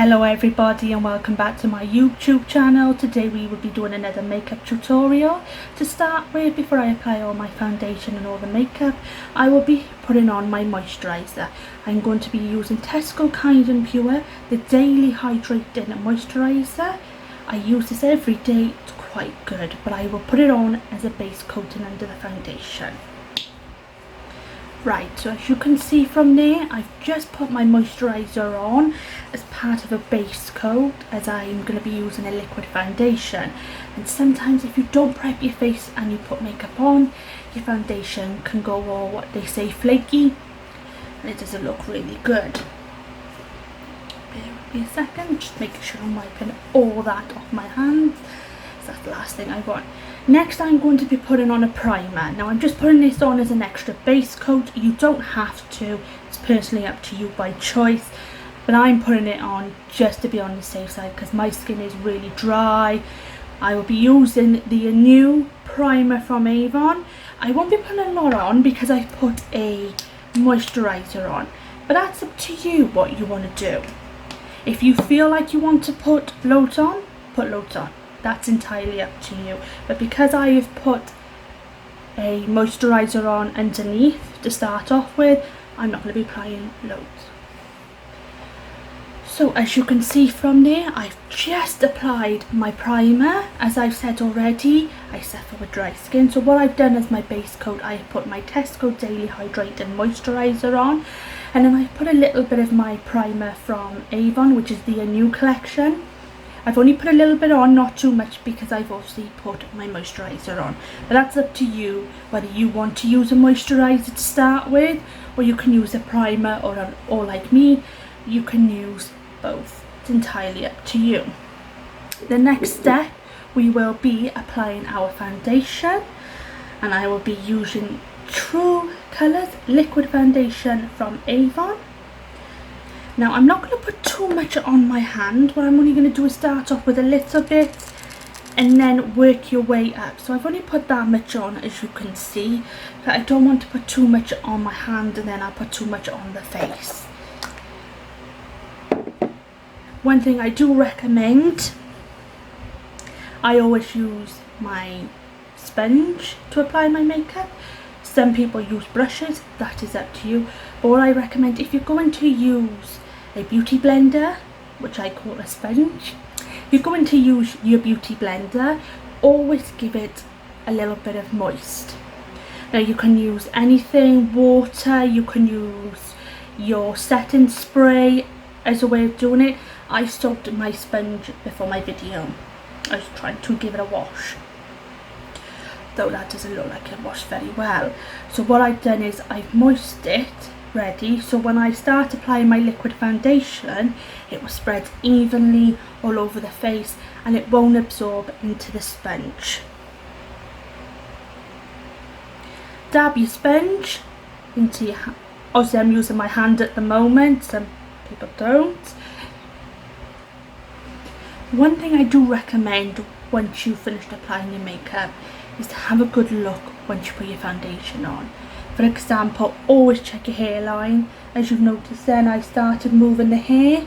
Hello everybody and welcome back to my YouTube channel. Today we will be doing another makeup tutorial. To start with, before I apply all my foundation and all the makeup, I will be putting on my moisturiser. I'm going to be using Tesco Kind and Pure, the Daily Hydrating Moisturiser. I use this every day, it's quite good, but I will put it on as a base coating under the foundation. Right, so as you can see from there, I've just put my moisturiser on as part of a base coat, as I'm going to be using a liquid foundation. And sometimes if you don't prep your face and you put makeup on, your foundation can go all, what they say, flaky, and it doesn't look really good. Bear with me a second, just making sure I'm wiping all that off my hands. So that's the last thing I want. Next I'm going to be putting on a primer. Now I'm just putting this on as an extra base coat. You don't have to, it's personally up to you by choice, but I'm putting it on just to be on the safe side because my skin is really dry. I will be using the ANew primer from Avon. I won't be putting a lot on because I've put a moisturiser on, but that's up to you what you want to do. If you feel like you want to put loads on, put loads on. That's entirely up to you, but because I have put a moisturiser on underneath to start off with, I'm not going to be applying loads. So as you can see from there, I've just applied my primer. As I've said already, I suffer with dry skin, so what I've done as my base coat, I put my Tesco Daily Hydrating Moisturiser on, and then I put a little bit of my primer from Avon, which is the ANew collection. I've only put a little bit on, not too much, because I've obviously put my moisturiser on. But that's up to you, whether you want to use a moisturiser to start with, or you can use a primer, or like me, you can use both. It's entirely up to you. The next step, we will be applying our foundation, and I will be using True Colours Liquid Foundation from Avon. Now I'm not going to put too much on my hand. What I'm only going to do is start off with a little bit and then work your way up. So I've only put that much on, as you can see, but I don't want to put too much on my hand and then I'll put too much on the face. One thing I do recommend, I always use my sponge to apply my makeup. Some people use brushes, that is up to you. But what I recommend, if you're going to use a beauty blender, which I call a sponge, if you're going to use your beauty blender, always give it a little bit of moist. Now you can use anything, water, you can use your setting spray as a way of doing it. I soaked my sponge before my video. I was trying to give it a wash, though that doesn't look like it washed very well. So what I've done is I've moistened it ready, so when I start applying my liquid foundation, it will spread evenly all over the face and it won't absorb into the sponge. Dab your sponge into your hand. Obviously I'm using my hand at the moment, some people don't. One thing I do recommend once you've finished applying your makeup is to have a good look once you put your foundation on. For example, always check your hairline. As you've noticed then, I started moving the hair.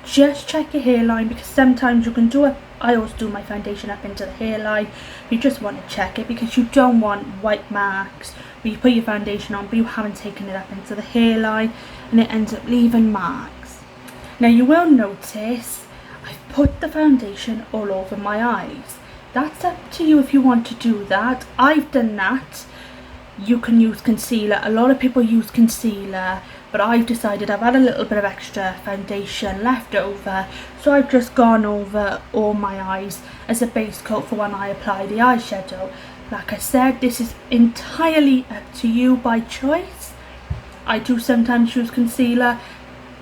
Just check your hairline, because sometimes you can do it. I always do my foundation up into the hairline. You just want to check it because you don't want white marks where you put your foundation on but you haven't taken it up into the hairline and it ends up leaving marks. Now you will notice I've put the foundation all over my eyes. That's up to you if you want to do that. I've done that. You can use concealer. A lot of people use concealer, but I've decided I've had a little bit of extra foundation left over, so I've just gone over all my eyes as a base coat for when I apply the eyeshadow. Like I said, this is entirely up to you by choice. I do sometimes use concealer.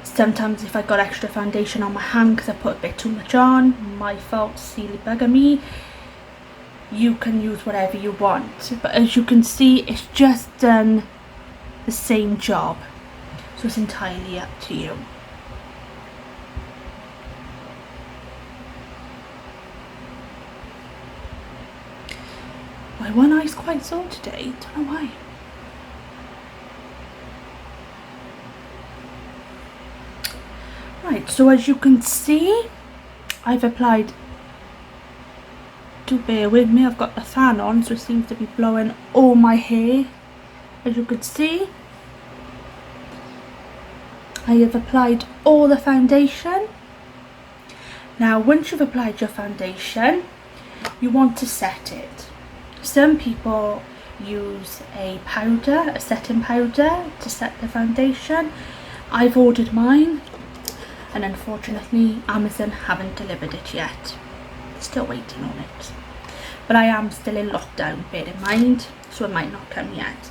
Sometimes if I got extra foundation on my hand because I put a bit too much on, my fault, silly bugger me. You can use whatever you want, but as you can see, it's just done the same job, so it's entirely up to you. My one eye's quite sore today, don't know why. Right, Right, so as you can see, I've applied, do bear with me, I've got the fan on, so it seems to be blowing all my hair. As you can see, I have applied all the foundation. Now once you've applied your foundation, you want to set it. Some people use a powder, a setting powder, to set the foundation. I've ordered mine, and unfortunately Amazon haven't delivered it yet. Still waiting on it. But I am still in lockdown, bear in mind, so it might not come yet.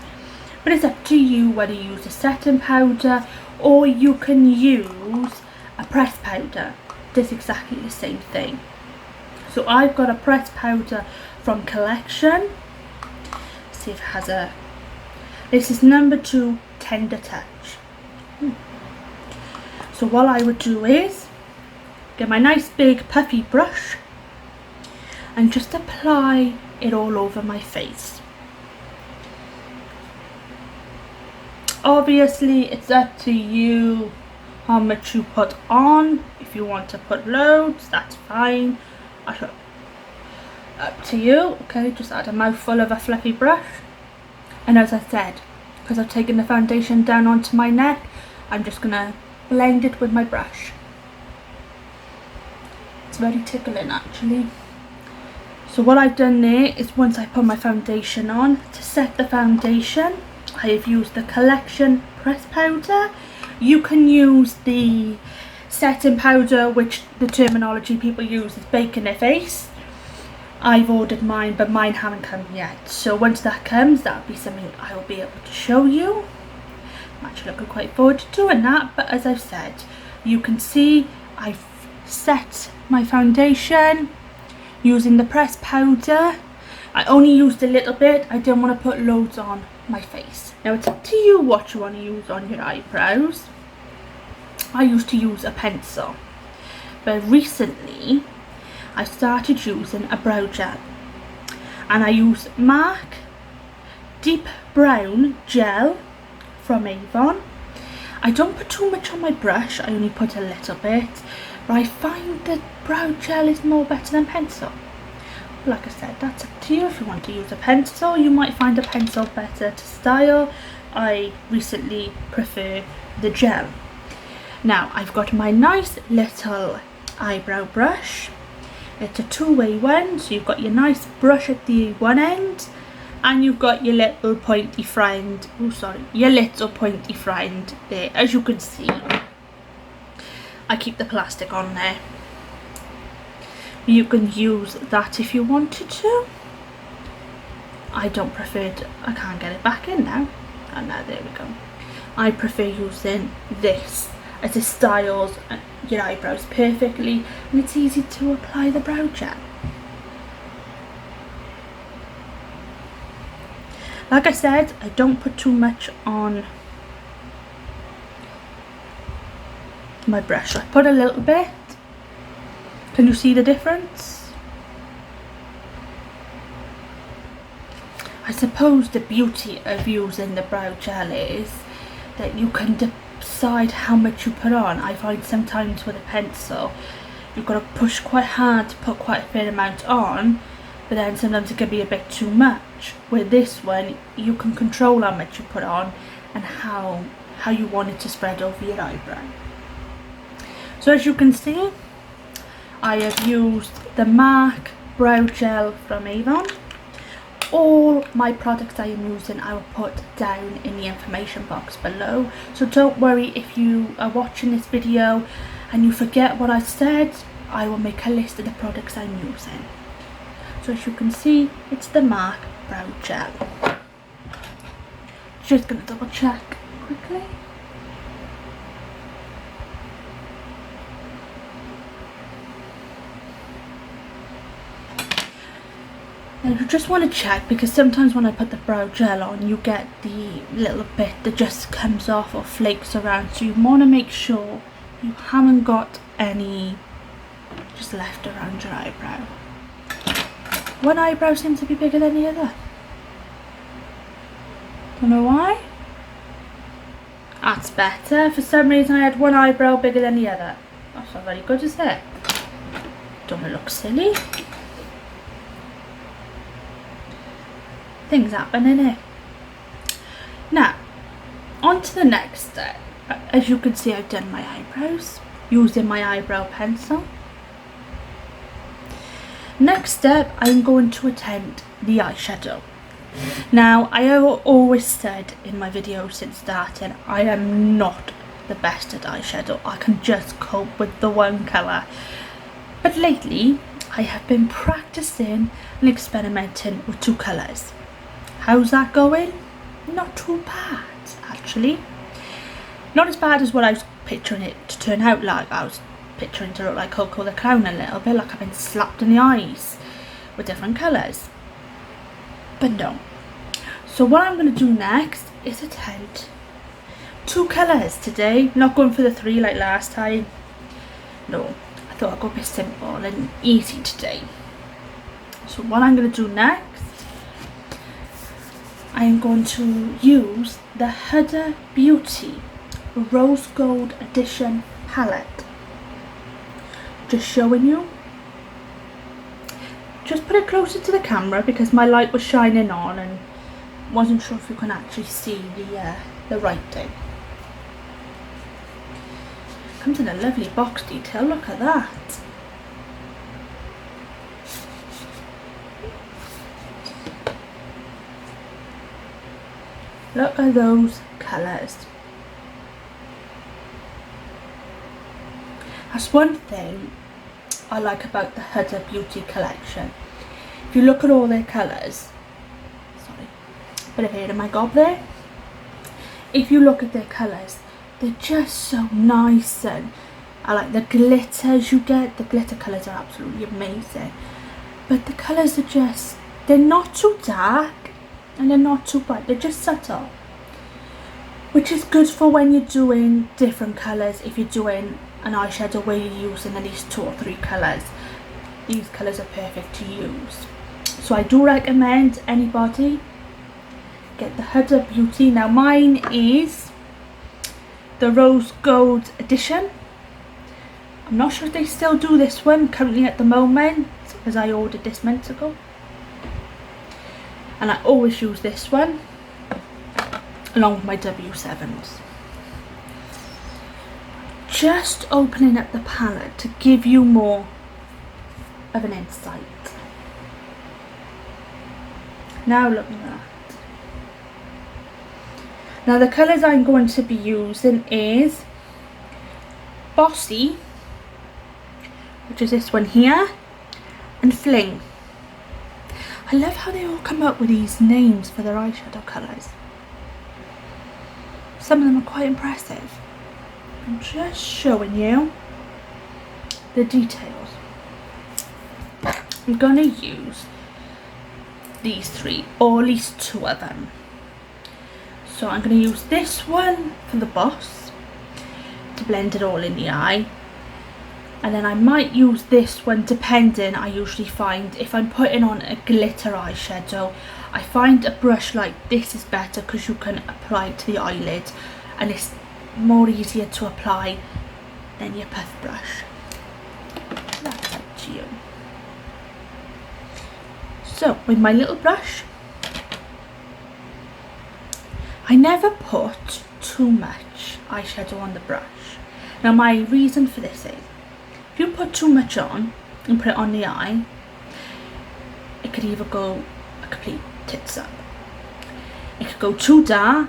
But it's up to you whether you use a setting powder or you can use a pressed powder. Does exactly the same thing. So I've got a pressed powder from Collection. See if it has a, this is number 2 Tender Touch. So what I would do is get my nice big puffy brush and just apply it all over my face. Obviously it's up to you how much you put on. If you want to put loads, that's fine. Up to you. Okay, just add a mouthful of a fluffy brush. And as I said, because I've taken the foundation down onto my neck, I'm just gonna blend it with my brush. It's very tickling actually. So what I've done there is, once I put my foundation on, to set the foundation, I have used the Collection pressed powder. You can use the setting powder, which the terminology people use is baking their face. I've ordered mine, but mine haven't come yet. So once that comes, that'll be something I will be able to show you. I'm actually looking quite forward to doing that. But as I've said, you can see I've set my foundation using the pressed powder. I only used a little bit. I didn't want to put loads on my face. Now it's up to you what you want to use on your eyebrows. I used to use a pencil, but recently I started using a brow gel, and I use MAC Deep Brown Gel from Avon. I don't put too much on my brush, I only put a little bit, but I find that brow gel is more better than pencil. Like I said, that's up to you. If you want to use a pencil, you might find a pencil better to style. I recently prefer the gel. Now I've got my nice little eyebrow brush. It's a two-way one, so you've got your nice brush at the one end, and you've got your little pointy friend, your little pointy friend there. As you can see, I keep the plastic on there. You can use that if you wanted to. I don't prefer it. I can't get it back in now. Oh no, there we go. I prefer using this as it styles your eyebrows perfectly, and it's easy to apply the brow gel. Like I said, I don't put too much on my brush. I put a little bit. Can you see the difference? I suppose the beauty of using the brow gel is that you can decide how much you put on. I find sometimes with a pencil you've got to push quite hard to put quite a fair amount on, but then sometimes it can be a bit too much. With this one, you can control how much you put on and how you want it to spread over your eyebrow. So as you can see, I have used the MAC brow gel from Avon. All my products I am using I will put down in the information box below, so don't worry if you are watching this video and you forget what I said. I will make a list of the products I'm using. So as you can see, it's the MAC brow gel. Just gonna double check quickly. And you just want to check, because sometimes when I put the brow gel on you get the little bit that just comes off or flakes around, so you want to make sure you haven't got any just left around your eyebrow. One eyebrow seems to be bigger than the other. Don't know why. That's better. For some reason I had one eyebrow bigger than the other. That's not very good, is it? Don't want to look silly. Things happen, innit? Now, on to the next step. As you can see, I've done my eyebrows using my eyebrow pencil. Next step, I'm going to attempt the eyeshadow. Now, I have always said in my videos since starting, I am not the best at eyeshadow. I can just cope with the one colour. But lately, I have been practicing and experimenting with 2 colours. How's that going? Not too bad, actually. Not as bad as what I was picturing it to turn out like. I was picturing to look like Coco the Clown a little bit, like I've been slapped in the eyes with different colours. But no. So what I'm going to do next is attempt 2 colours today. Not going for the 3 like last time. No, I thought I'd go a bit simple and easy today. So what I'm going to do next, I'm going to use the Huda Beauty Rose Gold Edition palette. Just showing you. Just put it closer to the camera because my light was shining on and wasn't sure if you can actually see the writing. Comes in a lovely box detail, look at that. Look at those colours. That's one thing I like about the Huda Beauty collection. If you look at all their colours, sorry, bit of air in my gob there. If you look at their colours, they're just so nice, and I like the glitters you get. The glitter colours are absolutely amazing. But the colours are just, they're not too dark and they're not too bright, they're just subtle. Which is good for when you're doing different colours. If you're doing an eyeshadow where you're using at least 2 or 3 colours, these colours are perfect to use. So I do recommend anybody get the Huda Beauty. Now mine is the Rose Gold Edition. I'm not sure if they still do this one currently at the moment, because I ordered this months ago. And I always use this one along with my W7s. Just opening up the palette to give you more of an insight. Now look at that. Now the colours I'm going to be using is Bossy, which is this one here, and Fling. I love how they all come up with these names for their eyeshadow colours. Some of them are quite impressive. I'm just showing you the details. I'm going to use these 3, or at least 2 of them. So I'm going to use this one for the Boss to blend it all in the eye. And then I might use this one depending. I usually find if I'm putting on a glitter eyeshadow, I find a brush like this is better because you can apply it to the eyelid and it's more easier to apply than your puff brush. That's up to you. So with my little brush, I never put too much eyeshadow on the brush. Now my reason for this is, if you put too much on and put it on the eye, it could either go a complete tits up. It could go too dark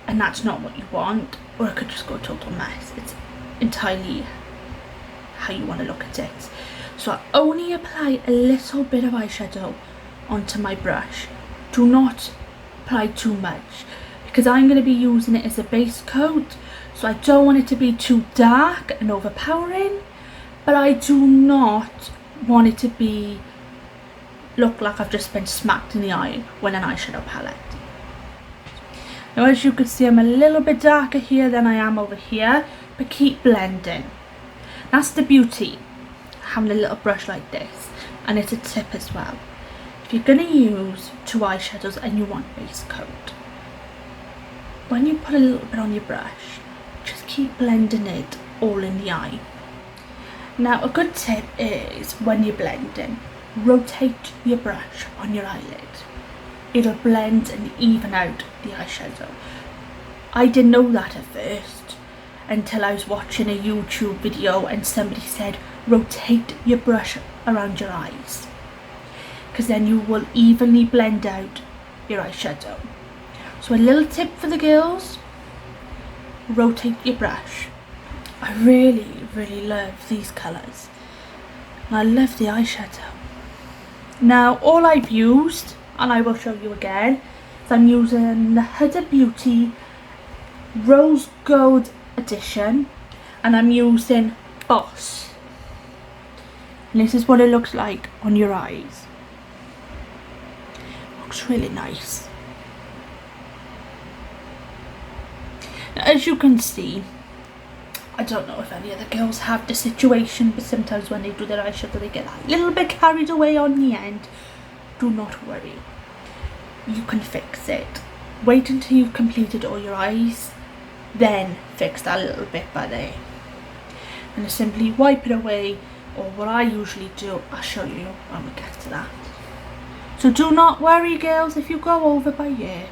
and that's not what you want, or it could just go a total mess. It's entirely how you want to look at it. So I only apply a little bit of eyeshadow onto my brush. Do not apply too much because I'm going to be using it as a base coat, so I don't want it to be too dark and overpowering, but I do not want it to be look like I've just been smacked in the eye with an eyeshadow palette. Now as you can see, I'm a little bit darker here than I am over here, but keep blending. That's the beauty, having a little brush like this, and it's a tip as well. If you're going to use 2 eyeshadows and you want base coat, when you put a little bit on your brush, just keep blending it all in the eye. Now a good tip is when you're blending, rotate your brush on your eyelid. It'll blend and even out the eyeshadow. I didn't know that at first until I was watching a YouTube video and somebody said rotate your brush around your eyes, because then you will evenly blend out your eyeshadow. So a little tip for the girls, rotate your brush. I really love these colours and I love the eyeshadow. Now all I've used, and I will show you again, is I'm using the Huda Beauty Rose Gold Edition and I'm using Boss. And this is what it looks like on your eyes. Looks really nice. Now, as you can see, I don't know if any other girls have the situation, but sometimes when they do their eyeshadow they get a little bit carried away on the end. Do not worry, you can fix it. Wait until you've completed all your eyes, then fix that little bit by there. And simply wipe it away, or what I usually do, I'll show you when we get to that. So do not worry girls, if you go over by year,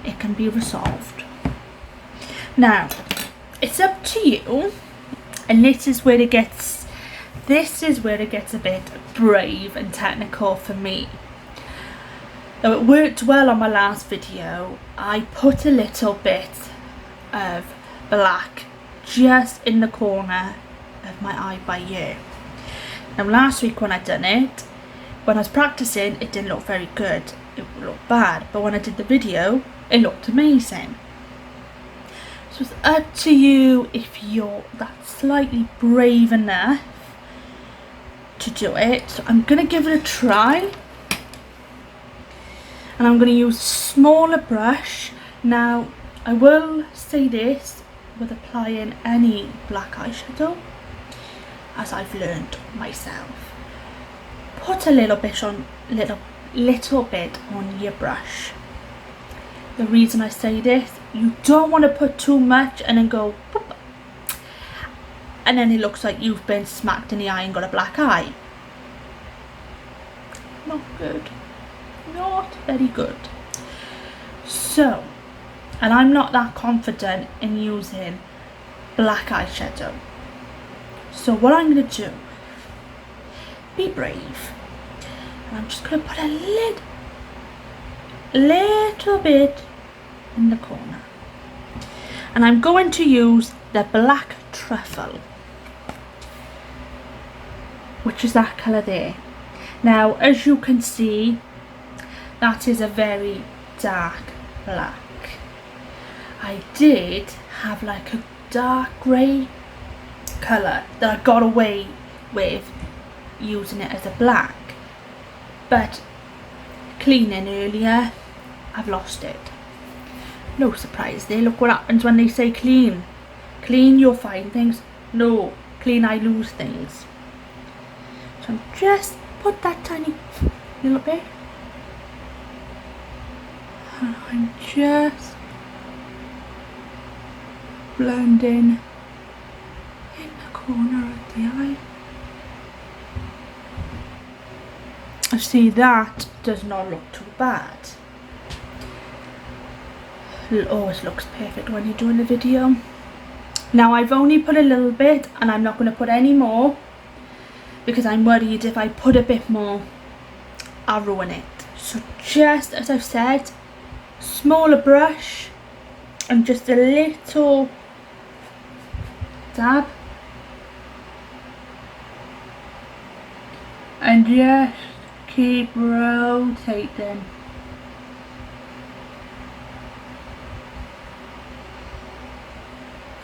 it can be resolved. Now, it's up to you, and this is where it gets a bit brave and technical for me. Though it worked well on my last video, I put a little bit of black just in the corner of my eye by ear. Now last week when I done it, when I was practicing, it didn't look very good, it looked bad, but when I did the video, it looked amazing. So it's up to you if you're that slightly brave enough to do it. So I'm going to give it a try. And I'm going to use a smaller brush. Now, I will say this with applying any black eyeshadow, as I've learned myself. Put a little bit on your brush. The reason I say this, you don't want to put too much and then go boop, and then it looks like you've been smacked in the eye and got a black eye. Not good. Not very good. So, and I'm not that confident in using black eyeshadow. So what I'm going to do, be brave. And I'm just going to put a little bit in the corner. And I'm going to use the Black Truffle, which is that colour there. Now, as you can see, that is a very dark black. I did have like a dark grey colour that I got away with using it as a black, but cleaning earlier, I've lost it. No surprise there. Look what happens when they say clean. Clean, you'll find things. No, clean, I lose things. So I'm just put that tiny little bit. And I'm just blending in the corner of the eye. See, that does not look too bad. It always looks perfect when you're doing a video. Now I've only put a little bit and I'm not going to put any more, because I'm worried if I put a bit more I'll ruin it. So just as I've said, smaller brush and just a little dab, and just keep rotating.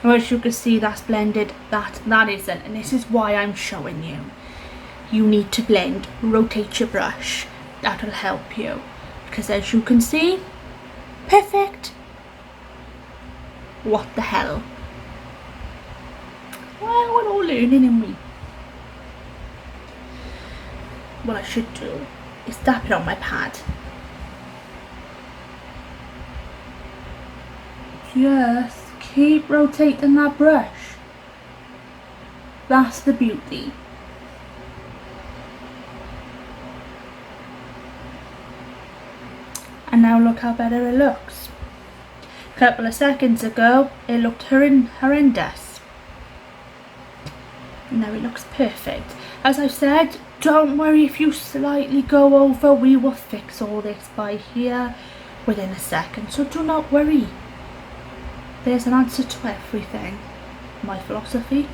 As you can see, that's blended, that isn't, and this is why I'm showing you. You need to blend, rotate your brush, that'll help you, because as you can see, perfect. What the hell? Well, we're all learning, aren't we? What I should do is tap it on my pad. Just keep rotating that brush. That's the beauty. And now look how better it looks. A couple of seconds ago it looked horrendous. Now it looks perfect. As I said, don't worry if you slightly go over, we will fix all this by here within a second, so do not worry. There's an answer to everything. My philosophy.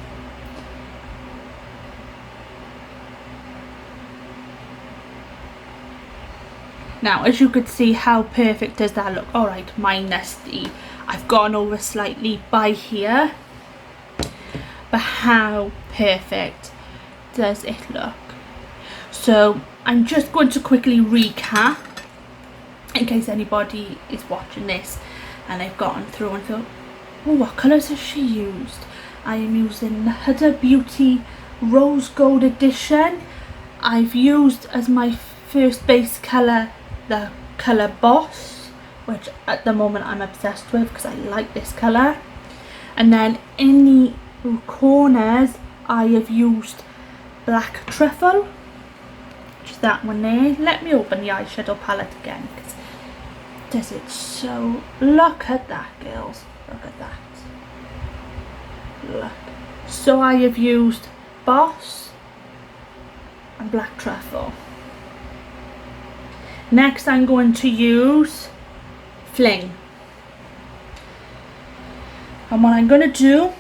Now, as you could see, how perfect does that look? Alright, minus I've gone over slightly by here. But how perfect does it look? So, I'm just going to quickly recap, in case anybody is watching this and they've gotten through and thought, oh, what colours has she used? I am using the Huda Beauty Rose Gold Edition. I've used as my first base colour the colour Boss, which at the moment I'm obsessed with because I like this colour. And then in the corners I have used Black Truffle, which is that one there. Let me open the eyeshadow palette again, because does it so... Look at that, girls. Look at that. Look. So I have used Boss and Black Truffle. Next I'm going to use Fling. And what I'm going to do,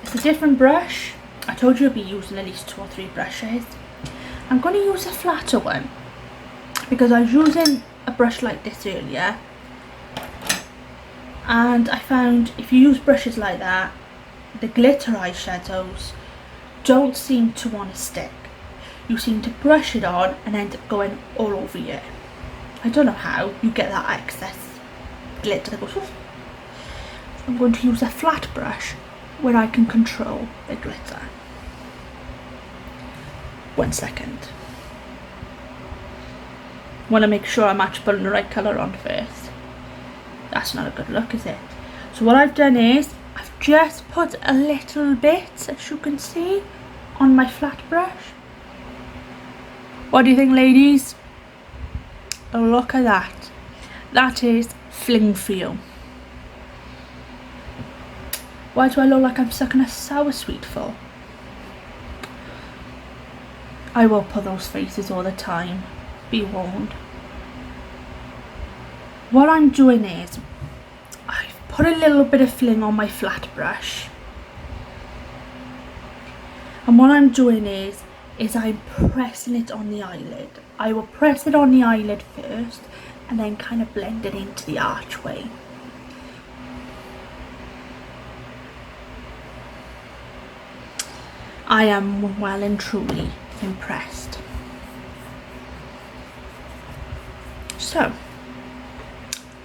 it's a different brush. I told you I'd be using at least 2 or 3 brushes. I'm going to use a flatter one because I was using a brush like this earlier, and I found if you use brushes like that, the glitter eyeshadows don't seem to want to stick. You seem to brush it on and end up going all over you. I don't know how you get that excess glitter that goes oof. So I'm going to use a flat brush where I can control the glitter. 1 second. Want to make sure I'm actually putting the right colour on first. That's not a good look, is it? So what I've done is I've just put a little bit, as you can see, on my flat brush. What do you think, ladies? Oh, look at that. That is Fling for you. Why do I look like I'm sucking a sour sweet for? I will put those faces all the time. Be warned. What I'm doing is I've put a little bit of Fling on my flat brush. And what I'm doing is I'm pressing it on the eyelid. I will press it on the eyelid first and then kind of blend it into the archway. I am well and truly impressed. So,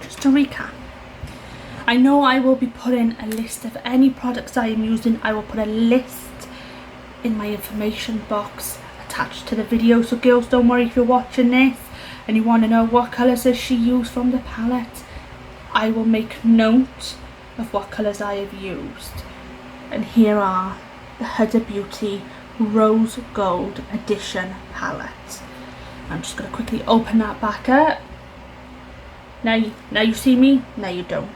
just to recap, I know I will be putting a list of any products I am using. I will put a list in my information box attached to the video, so girls, don't worry if you're watching this and you want to know what colours has she used from the palette. I will make note of what colours I have used, and here are the Huda Beauty Rose Gold Edition palette. I'm just going to quickly open that back up. Now you see me, now you don't.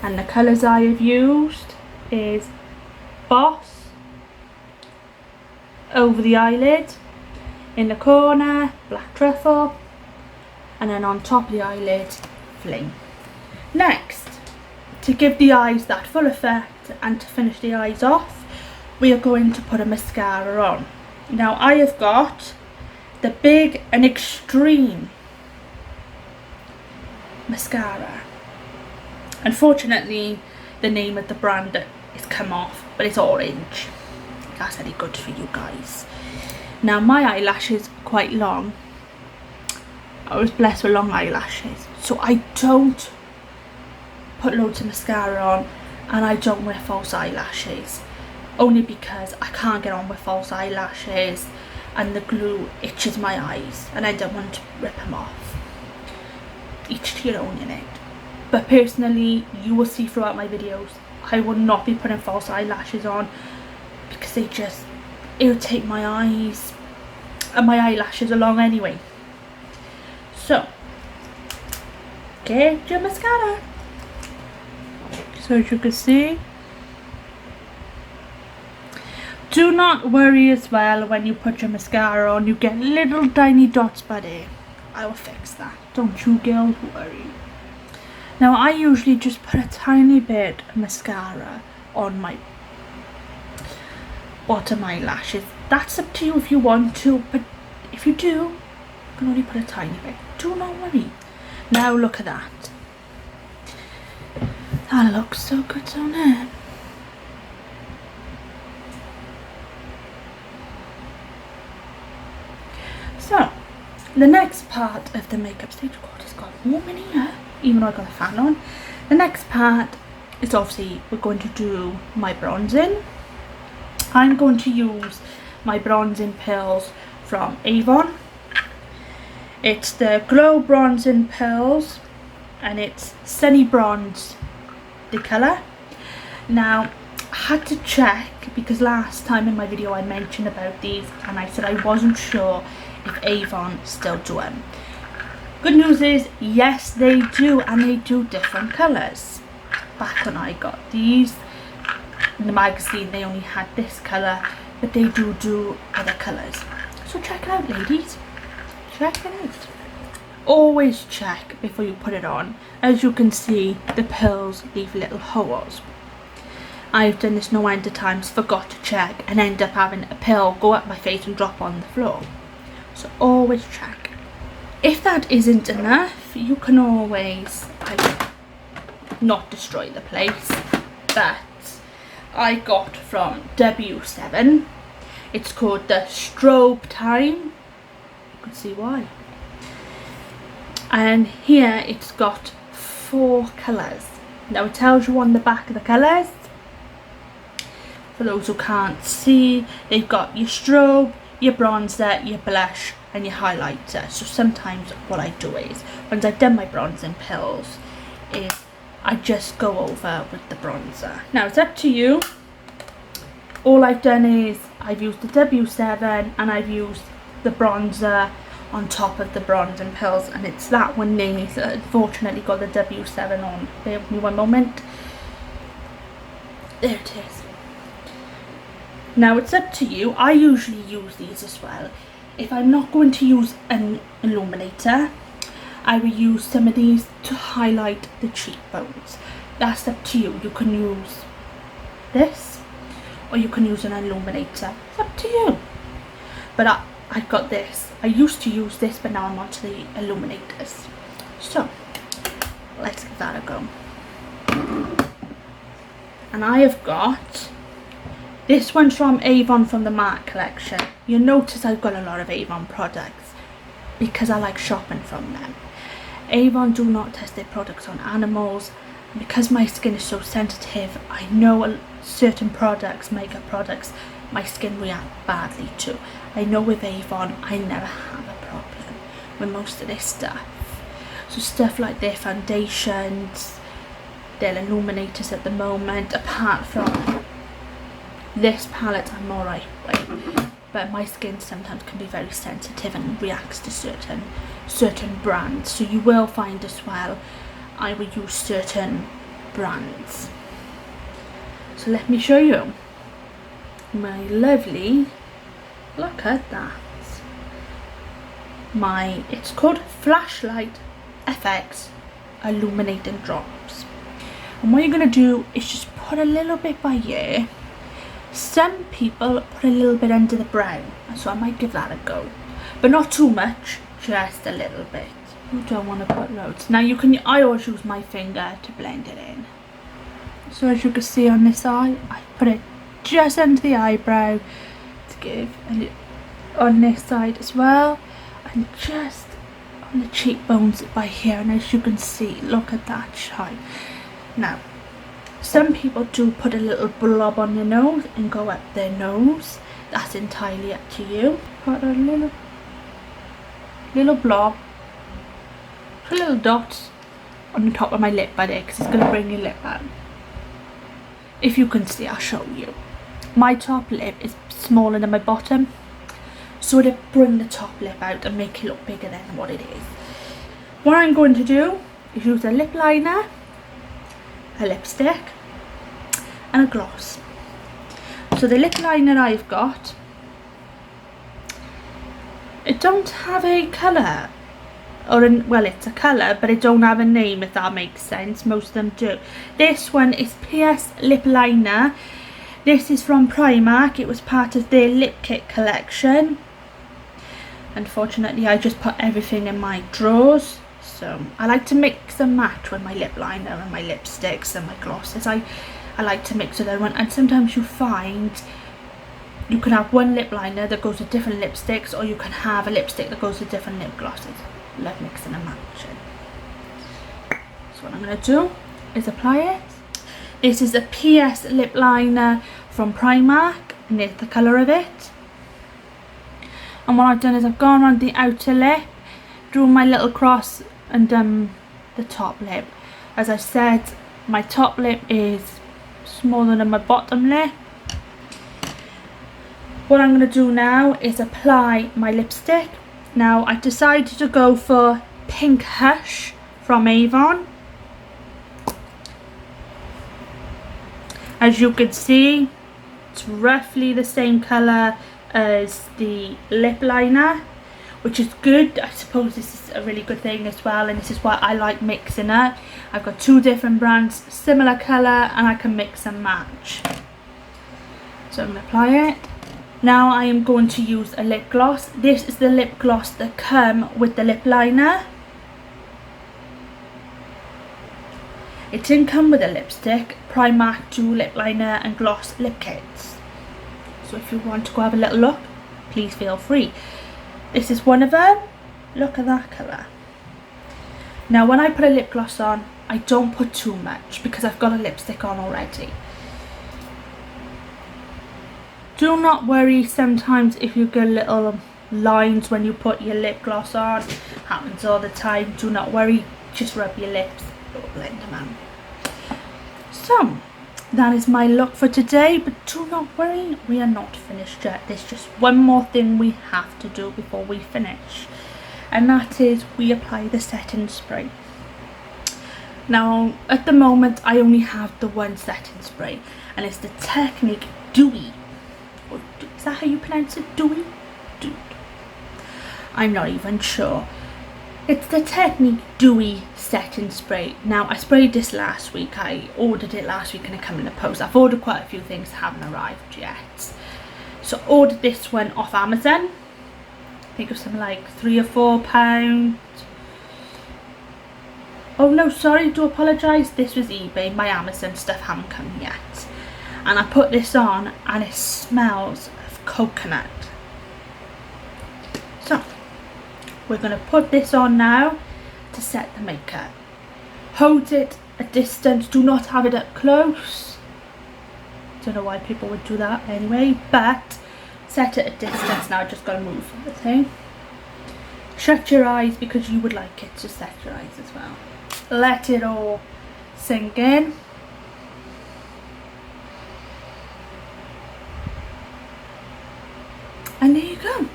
And the colours I have used is Boss over the eyelid, in the corner Black Truffle, and then on top of the eyelid Fling. Next, to give the eyes that full effect and to finish the eyes off, we are going to put a mascara on. Now I have got the Big and Extreme mascara. Unfortunately, the name of the brand has come off, but it's orange. That's any good for you guys. Now my eyelashes are quite long. I was blessed with long eyelashes, so I don't put loads of mascara on, and I don't wear false eyelashes, only because I can't get on with false eyelashes and the glue itches my eyes and I don't want to rip them off. Each to your own in it. But personally, you will see throughout my videos, I will not be putting false eyelashes on because they just irritate my eyes and my eyelashes along anyway. So get your mascara. So as you can see, do not worry as well when you put your mascara on, you get little tiny dots by there. I will fix that, don't you girls worry. Now I usually just put a tiny bit of mascara on my bottom eyelashes. That's up to you if you want to, but if you do, you can only put a tiny bit. Do not worry. Now look at that. That looks so good, don't it? So, the next part of the makeup stage, God, it's got warm in here, even though I got a fan on. The next part is obviously we're going to do my bronzing. I'm going to use my bronzing pills from Avon. It's the Glow Bronzing Pills and it's Sunny Bronze, the colour. Now I had to check because last time in my video I mentioned about these and I said I wasn't sure if Avon still do them. Good news is yes they do, and they do different colours. Back when I got these in the magazine they only had this colour, but they do other colours. So check it out ladies, check it out. Always check before you put it on. As you can see, the pills leave little holes. I've done this no end of times, forgot to check and end up having a pill go up my face and drop on the floor. So always check. If that isn't enough, you can always not destroy the place, but I got from W7. It's called the Strobe Time. You can see why. And here it's got 4 colours. Now it tells you on the back of the colours. For those who can't see, they've got your strobe, your bronzer, your blush and your highlighter. So sometimes what I do is, once I've done my bronzing pills, is I just go over with the bronzer. Now it's up to you. All I've done is I've used the W7 and I've used the bronzer on top of the bronzing pills, and it's that one names that unfortunately got the W7 on. Bear with me one moment. There it is. Now it's up to you. I usually use these as well. If I'm not going to use an illuminator, I will use some of these to highlight the cheekbones. That's up to you. You can use this or you can use an illuminator. It's up to you. But I've got this. I used to use this, but now I'm onto the illuminators. So let's give that a go. And I have got this one's from Avon, from the Mark collection. You'll notice I've got a lot of Avon products because I like shopping from them. Avon do not test their products on animals. Because my skin is so sensitive, I know certain products, makeup products, my skin reacts badly to. I know with Avon I never have a problem with most of this stuff. So stuff like their foundations, their illuminators at the moment, apart from this palette I'm alright with, but my skin sometimes can be very sensitive and reacts to certain brands. So you will find as well I will use certain brands. So let me show you my lovely, look at that, it's called Flashlight FX Illuminating Drops. And what you're going to do is just put a little bit by ear. Some people put a little bit under the brow, so I might give that a go, but not too much, just a little bit. You don't want to put loads. Now I always use my finger to blend it in. So as you can see on this eye, I put it just under the eyebrow to give on this side as well, and just on the cheekbones by here. And as you can see, look at that shine. Now some people do put a little blob on their nose and go up their nose. That's entirely up to you. Put a little blob, little dots on the top of my lip by there, because it's going to bring your lip out. if you can see, I'll show you. My top lip is smaller than my bottom, so it'll bring the top lip out and make it look bigger than what it is. What I'm going to do is use a lip liner, a lipstick and a gloss. So the lip liner I've got, it don't have a colour, well, it's a colour, but it don't have a name, if that makes sense. Most of them do. This one is PS Lip Liner. This is from Primark. It was part of their lip kit collection. Unfortunately, I just put everything in my drawers. So I like to mix and match with my lip liner and my lipsticks and my glosses. I like to mix with everyone, and sometimes you find you can have one lip liner that goes with different lipsticks, or you can have a lipstick that goes with different lip glosses. Love mixing and matching. So what I'm going to do is apply it. This is a PS lip liner from Primark, and there's the colour of it. And what I've done is I've gone around the outer lip, drawn my little cross, and done the top lip. As I said, my top lip is smaller than my bottom lip. What I'm going to do now is apply my lipstick. Now I decided to go for Pink Hush from Avon. As you can see, it's roughly the same colour as the lip liner, which is good. I suppose this is a really good thing as well, and this is why I like mixing it. I've got two different brands, similar colour, and I can mix and match. So I'm going to apply it. Now I am going to use a lip gloss. This is the lip gloss that come with the lip liner. It didn't come with a lipstick. Primark do lip liner and gloss lip kits. So if you want to go have a little look, please feel free. This is one of them. Look at that colour. Now when I put a lip gloss on, I don't put too much because I've got a lipstick on already. Do not worry sometimes if you get little lines when you put your lip gloss on. Happens all the time. Do not worry, just rub your lips, it'll blend them out. So that is my look for today, but do not worry, we are not finished yet. There's just one more thing we have to do before we finish, and that is we apply the setting spray. Now at the moment I only have the one setting spray, and it's the Technic Dewy. Is that how you pronounce it? Dewy? I'm not even sure. It's the Technic Dewy setting spray. Now I sprayed this last week. I ordered it last week and it came in the post. I've ordered quite a few things, haven't arrived yet. So I ordered this one off Amazon. I think it was something like £3 or £4. Oh no, sorry, do apologise. This was eBay. My Amazon stuff haven't come yet. And I put this on and it smells of coconut. So we're going to put this on now to set the makeup. Hold it at distance, do not have it up close. Don't know why people would do that anyway, but set it at distance. Now I just got to move the thing. Shut your eyes because you would like it to set your eyes as well. Let it all sink in. And there you go.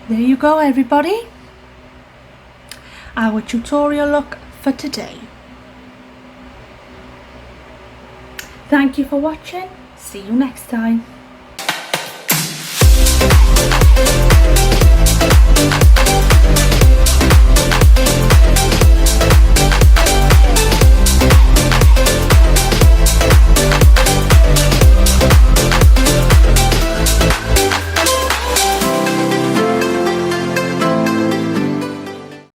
There you go, everybody. Our tutorial look for today. Thank you for watching. See you next time.